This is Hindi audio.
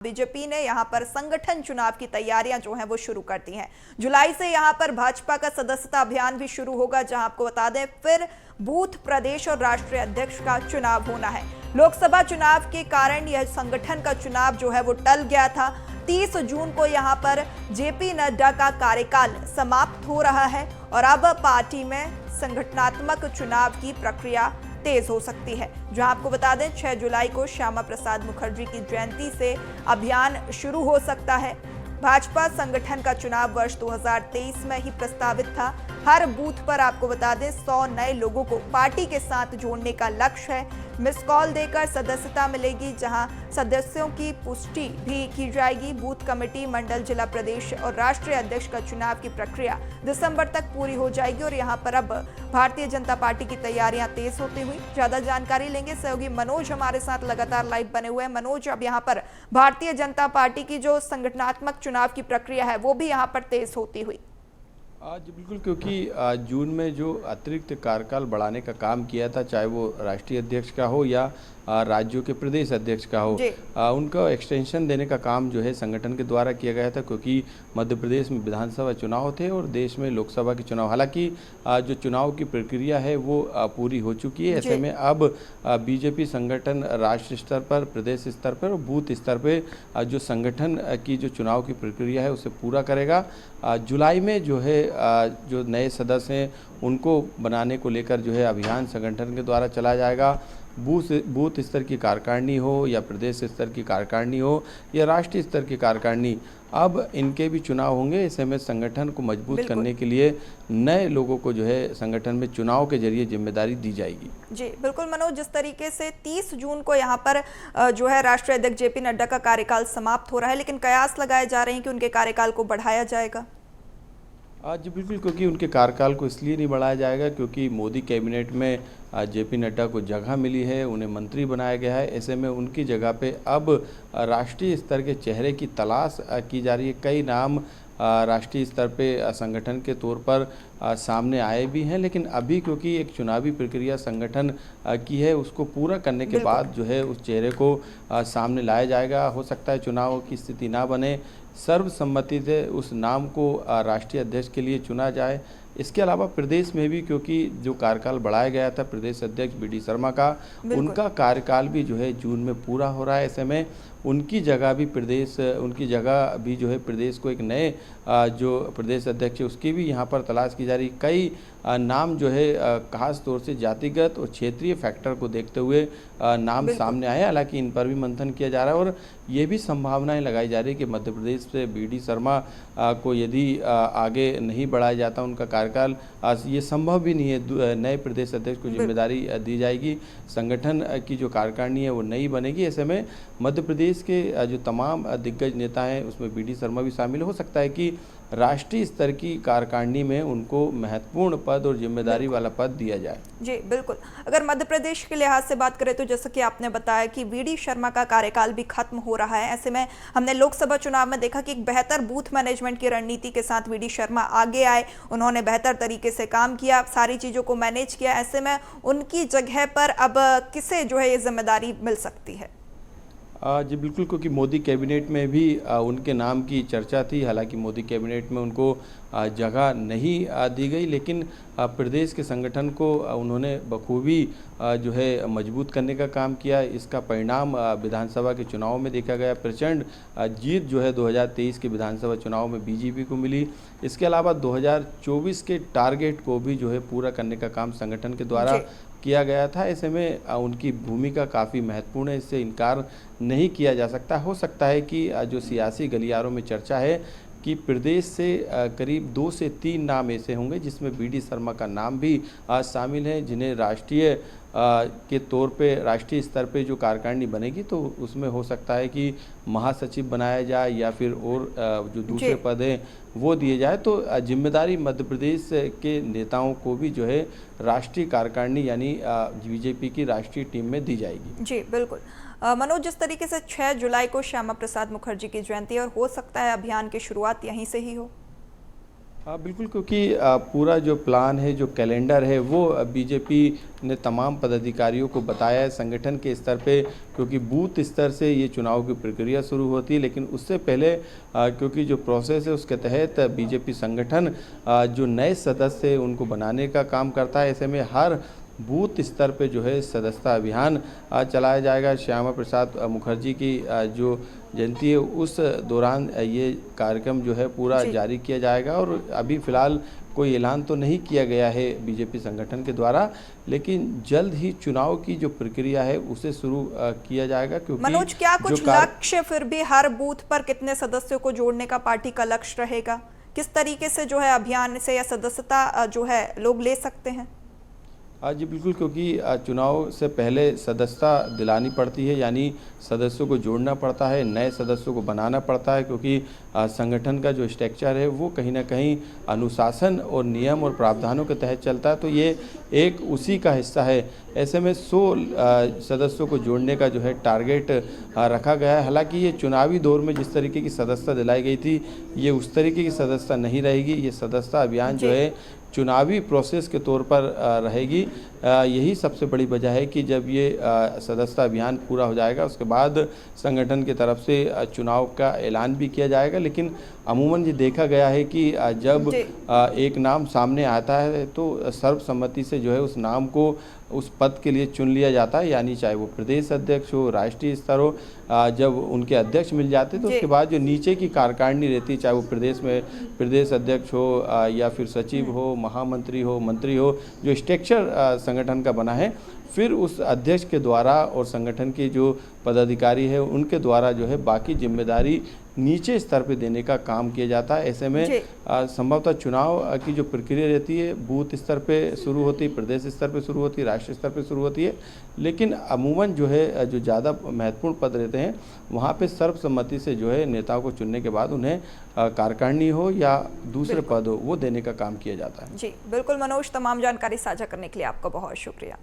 बीजेपी ने यहां पर संगठन चुनाव की तैयारियां जो हैं वो शुरू कर दी हैं। जुलाई से यहां पर भाजपा का सदस्यता अभियान भी शुरू होगा, जहां आपको बता दें फिर बूथ, प्रदेश और राष्ट्रीय अध्यक्ष का चुनाव होना है। लोकसभा चुनाव के कारण यह संगठन का चुनाव जो है वो टल गया था। 30 जून को यहां पर जेपी नड्डा का कार्यकाल समाप्त हो रहा है और अब पार्टी में संगठनात्मक चुनाव की प्रक्रिया तेज हो सकती है। जहां आपको बता दें 6 जुलाई को श्यामा प्रसाद मुखर्जी की जयंती से अभियान शुरू हो सकता है। भाजपा संगठन का चुनाव वर्ष 2023 में ही प्रस्तावित था। हर बूथ पर आपको बता दें 100 नए लोगों को पार्टी के साथ जोड़ने का लक्ष्य है। मिस कॉल देकर सदस्यता मिलेगी, जहां सदस्यों की पुष्टि भी की जाएगी। बूथ कमेटी, मंडल, जिला, प्रदेश और राष्ट्रीय अध्यक्ष का चुनाव की प्रक्रिया दिसंबर तक पूरी हो जाएगी और यहां पर अब भारतीय जनता पार्टी की तैयारियां तेज होती हुई। ज्यादा जानकारी लेंगे, सहयोगी मनोज हमारे साथ लगातार लाइव बने हुए हैं। मनोज, अब यहाँ पर भारतीय जनता पार्टी की जो संगठनात्मक चुनाव की प्रक्रिया है वो भी यहाँ पर तेज होती हुई। आज बिल्कुल, क्योंकि जून में जो अतिरिक्त कार्यकाल बढ़ाने का काम किया था, चाहे वो राष्ट्रीय अध्यक्ष का हो या राज्यों के प्रदेश अध्यक्ष का हो, उनका एक्सटेंशन देने का काम जो है संगठन के द्वारा किया गया था, क्योंकि मध्य प्रदेश में विधानसभा चुनाव थे और देश में लोकसभा के चुनाव। हालांकि जो चुनाव की प्रक्रिया है वो पूरी हो चुकी है। ऐसे में अब बीजेपी संगठन राष्ट्रीय स्तर पर, प्रदेश स्तर पर और बूथ स्तर पर जो संगठन की जो चुनाव की प्रक्रिया है उसे पूरा करेगा। जुलाई में जो है जो नए सदस्य हैं उनको बनाने को लेकर जो है अभियान संगठन के द्वारा चला जाएगा। बूथ स्तर की कार्यकारिणी हो या प्रदेश स्तर की कार्यकारिणी हो या राष्ट्रीय स्तर की कार्यकारिणी, अब इनके भी चुनाव होंगे। ऐसे में संगठन को मजबूत करने के लिए नए लोगों को जो है संगठन में चुनाव के जरिए जिम्मेदारी दी जाएगी। जी बिल्कुल मनोज, जिस तरीके से 30 जून को यहाँ पर जो है राष्ट्रीय अध्यक्ष जेपी नड्डा का कार्यकाल समाप्त हो रहा है, लेकिन कयास लगाए जा रहे हैं कि उनके कार्यकाल को बढ़ाया जाएगा। आज बिल्कुल, क्योंकि उनके कार्यकाल को इसलिए नहीं बढ़ाया जाएगा क्योंकि मोदी कैबिनेट में जेपी नड्डा को जगह मिली है, उन्हें मंत्री बनाया गया है। ऐसे में उनकी जगह पे अब राष्ट्रीय स्तर के चेहरे की तलाश की जा रही है। कई नाम राष्ट्रीय स्तर पे संगठन के तौर पर सामने आए भी हैं, लेकिन अभी क्योंकि एक चुनावी प्रक्रिया संगठन की है, उसको पूरा करने के बाद जो है उस चेहरे को सामने लाया जाएगा। हो सकता है चुनाव की स्थिति ना बने, सर्वसम्मति से उस नाम को राष्ट्रीय अध्यक्ष के लिए चुना जाए। इसके अलावा प्रदेश में भी, क्योंकि जो कार्यकाल बढ़ाया गया था प्रदेश अध्यक्ष बी.डी. शर्मा का, उनका कार्यकाल भी जो है जून में पूरा हो रहा है। ऐसे में उनकी जगह भी जो है प्रदेश को एक नए जो प्रदेश अध्यक्ष है उसकी भी यहाँ पर तलाश की जा रही। कई नाम जो है खास तौर से जातिगत और क्षेत्रीय फैक्टर को देखते हुए नाम सामने आए। हालांकि इन पर भी मंथन किया जा रहा है और ये भी संभावनाएं लगाई जा रही है कि मध्य प्रदेश से बी.डी. शर्मा को यदि आगे नहीं बढ़ाया जाता उनका कार्यकाल, ये संभव भी नहीं है। नए प्रदेश अध्यक्ष को जिम्मेदारी दी जाएगी, संगठन की जो कार्यकारिणी है वो नई बनेगी। ऐसे में मध्य प्रदेश के जो तमाम दिग्गज नेता हैं उसमें बी.डी. शर्मा भी शामिल। हो सकता है कि राष्ट्रीय स्तर की कार्यकारिणी में उनको महत्वपूर्ण पद और जिम्मेदारी वाला पद दिया जाए। जी बिल्कुल, अगर मध्य प्रदेश के लिहाज से बात करें तो जैसा कि आपने बताया कि बी.डी. शर्मा का कार्यकाल भी खत्म हो रहा है। ऐसे में हमने लोकसभा चुनाव में देखा कि एक बेहतर बूथ मैनेजमेंट की रणनीति के साथ बी.डी. शर्मा आगे आए, उन्होंने बेहतर तरीके से काम किया, सारी चीज़ों को मैनेज किया। ऐसे में उनकी जगह पर अब किसे जो है ये जिम्मेदारी मिल सकती है? जी बिल्कुल, क्योंकि मोदी कैबिनेट में भी उनके नाम की चर्चा थी। हालांकि मोदी कैबिनेट में उनको जगह नहीं दी गई, लेकिन प्रदेश के संगठन को उन्होंने बखूबी जो है मजबूत करने का काम किया। इसका परिणाम विधानसभा के चुनाव में देखा गया। प्रचंड जीत जो है 2023 के विधानसभा चुनाव में बीजेपी को मिली। इसके अलावा 2024 के टारगेट को भी जो है पूरा करने का काम संगठन के द्वारा किया गया था। ऐसे में उनकी भूमिका काफ़ी महत्वपूर्ण है, इससे इनकार नहीं किया जा सकता। हो सकता है कि जो सियासी गलियारों में चर्चा है कि प्रदेश से करीब 2 से 3 नाम ऐसे होंगे जिसमें बी.डी. शर्मा का नाम भी शामिल है, जिन्हें राष्ट्रीय के तौर पे राष्ट्रीय स्तर पे जो कार्यकारिणी बनेगी तो उसमें हो सकता है कि महासचिव बनाया जाए या फिर और जो दूसरे पद हैं वो दिए जाए। तो जिम्मेदारी मध्य प्रदेश के नेताओं को भी जो है राष्ट्रीय कार्यकारिणी यानी बीजेपी की राष्ट्रीय टीम में दी जाएगी। जी बिल्कुल मनोज, जिस तरीके से 6 जुलाई को श्यामा प्रसाद मुखर्जी की जयंती और हो सकता है अभियान की शुरुआत यहीं से ही हो। हाँ बिल्कुल, क्योंकि पूरा जो प्लान है, जो कैलेंडर है, वो बीजेपी ने तमाम पदाधिकारियों को बताया है संगठन के स्तर पे, क्योंकि बूथ स्तर से ये चुनाव की प्रक्रिया शुरू होती है। लेकिन उससे पहले क्योंकि जो प्रोसेस है उसके तहत बीजेपी संगठन जो नए सदस्य है उनको बनाने का काम करता है। ऐसे में हर बूथ स्तर पे जो है सदस्यता अभियान चलाया जाएगा। श्यामा प्रसाद मुखर्जी की जो जयंती है उस दौरान ये कार्यक्रम जो है पूरा जी। जारी किया जाएगा। और अभी फ़िलहाल कोई ऐलान तो नहीं किया गया है बीजेपी संगठन के द्वारा, लेकिन जल्द ही चुनाव की जो प्रक्रिया है उसे शुरू किया जाएगा। क्योंकि मनोज, क्या जो कुछ लक्ष्य फिर भी हर बूथ पर कितने सदस्यों को जोड़ने का पार्टी का लक्ष्य रहेगा? किस तरीके से जो है अभियान से या सदस्यता जो है लोग ले सकते हैं? जी बिल्कुल, क्योंकि चुनाव से पहले सदस्यता दिलानी पड़ती है, यानी सदस्यों को जोड़ना पड़ता है, नए सदस्यों को बनाना पड़ता है। क्योंकि संगठन का जो स्ट्रक्चर है वो कहीं ना कहीं अनुशासन और नियम और प्रावधानों के तहत चलता है, तो ये एक उसी का हिस्सा है। ऐसे में 100 सदस्यों को जोड़ने का जो है टारगेट रखा गया है। हालांकि ये चुनावी दौर में जिस तरीके की सदस्यता दिलाई गई थी, ये उस तरीके की सदस्यता नहीं रहेगी। ये सदस्यता अभियान जो है चुनावी प्रोसेस के तौर पर रहेगी। यही सबसे बड़ी वजह है कि जब ये सदस्यता अभियान पूरा हो जाएगा उसके बाद संगठन की तरफ से चुनाव का ऐलान भी किया जाएगा। लेकिन अमूमन ये देखा गया है कि जब एक नाम सामने आता है तो सर्वसम्मति से जो है उस नाम को उस पद के लिए चुन लिया जाता है, यानी चाहे वो प्रदेश अध्यक्ष हो, राष्ट्रीय स्तर हो। जब उनके अध्यक्ष मिल जाते तो उसके बाद जो नीचे की कार्यकारिणी रहती है, चाहे वो प्रदेश में प्रदेश अध्यक्ष हो या फिर सचिव हो, महामंत्री हो, मंत्री हो, जो स्ट्रक्चर संगठन का बना है, फिर उस अध्यक्ष के द्वारा और संगठन के जो पदाधिकारी है उनके द्वारा जो है बाकी जिम्मेदारी नीचे स्तर पे देने का काम किया जाता है। ऐसे में संभवतः चुनाव की जो प्रक्रिया रहती है बूथ स्तर पे शुरू होती है, प्रदेश स्तर पे शुरू होती है, राष्ट्रीय स्तर पे शुरू होती है। लेकिन अमूमन जो है जो ज़्यादा महत्वपूर्ण पद रहते हैं वहाँ पे सर्वसम्मति से जो है नेताओं को चुनने के बाद उन्हें कार्यकारिणी हो या दूसरे पद हो वो देने का काम किया जाता है। जी बिल्कुल मनोज, तमाम जानकारी साझा करने के लिए आपका बहुत शुक्रिया।